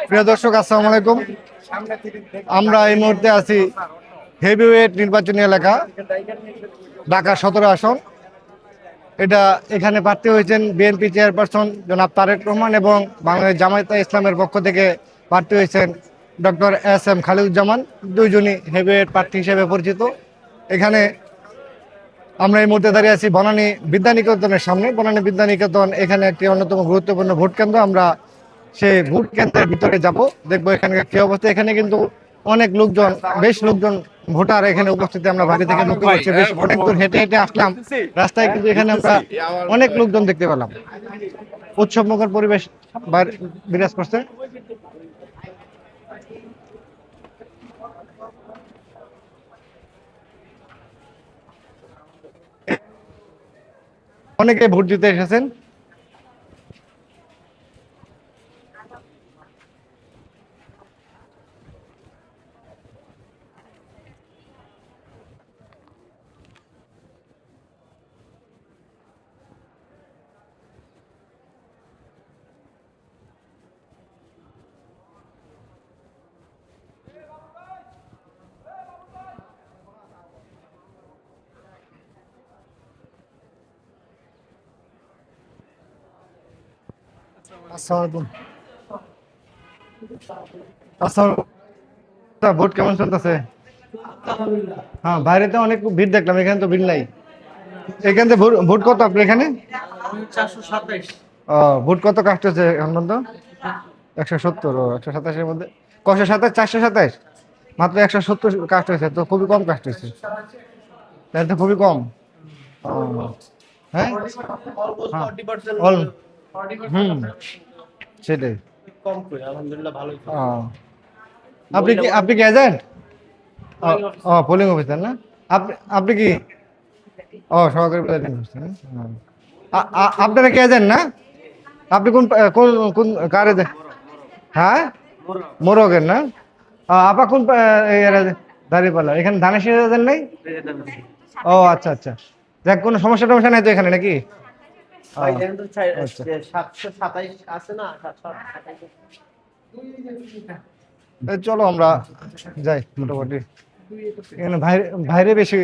প্রিয় দর্শক, আসসালামু আলাইকুম। আমরা এই মুহূর্তে আছি হেভিওয়েট নির্বাচনী এলাকা, ঢাকা 17 আসন। এখানে প্রার্থী হয়েছেন বিএনপি চেয়ারপারসন জনাব তারেক রহমান এবং বাংলাদেশ জামায়াতে ইসলামের পক্ষ থেকে প্রার্থী হয়েছেন ডক্টর এস.এম. খালিদুজ্জামান। দুইজনই হেভিওয়েট প্রার্থী হিসেবে পরিচিত। এখানে আমরা এই মুহূর্তে দাঁড়িয়ে আছি বনানী বিদ্যানিকেতনের সামনে। বনানী বিদ্যানিকেতন এখানে একটি অন্যতম গুরুত্বপূর্ণ ভোট কেন্দ্র। আমরা সেই ভোট কেন্দ্রের ভিতরে যাব, দেখবো এখানকার কি অবস্থা। এখানে কিন্তু অনেক লোকজন, বেশ লোকজন ভোটার এখানে উপস্থিতি আমরা বাড়ি থেকে লক্ষ্য করছি। বেশ অনেক দূর হেঁটে হেঁটে আসলাম রাস্তায়, কিন্তু এখানে আমরা অনেক লোকজন দেখতে পেলাম। উৎসবমুখর পরিবেশ বিরাজ করছে। অনেকে ভোট দিতে এসেছেন। আসসালামু আলাইকুম। ভোট কেমন চলতেছে? হ্যাঁ, বাইরে তো অনেক ভিড় দেখলাম, এখানে তো ভিড় নাই। এখান থেকে ভোট কত আপনার এখানে? 427। ভোট কত কাস্ট হচ্ছে এখন পর্যন্ত? 170। 127-এর মধ্যে 127, 427, মাত্র 170 কাস্ট হয়েছে, তো খুবই কম কাস্ট হয়েছে। তাহলে তো খুবই কম। ও, হ্যাঁ, হুম, সেটাই। কম করে আলহামদুলিল্লাহ ভালোই। আপনি কি এজেন্ট? পোলিং অফিসার না? আপনি আপনি কি সহকারী প্রেসিডেন্ট হচ্ছেন? আপনারা কি এজেন্ট না? আপনি কোন কোন কোন কার এজেন্ট? হ্যাঁ, মোরগের না? আপা কোন দাঁড়িপাল্লা এখানে ধানের শীষ এজেন্ট নেই? ও আচ্ছা আচ্ছা, দেখ কোনো সমস্যা টমস্যা নাই তো এখানে নাকি? আচ্ছা, 727 আছে না, 727। চলো আমরা যাই। মোটামুটি এখানে বাইরে বেশি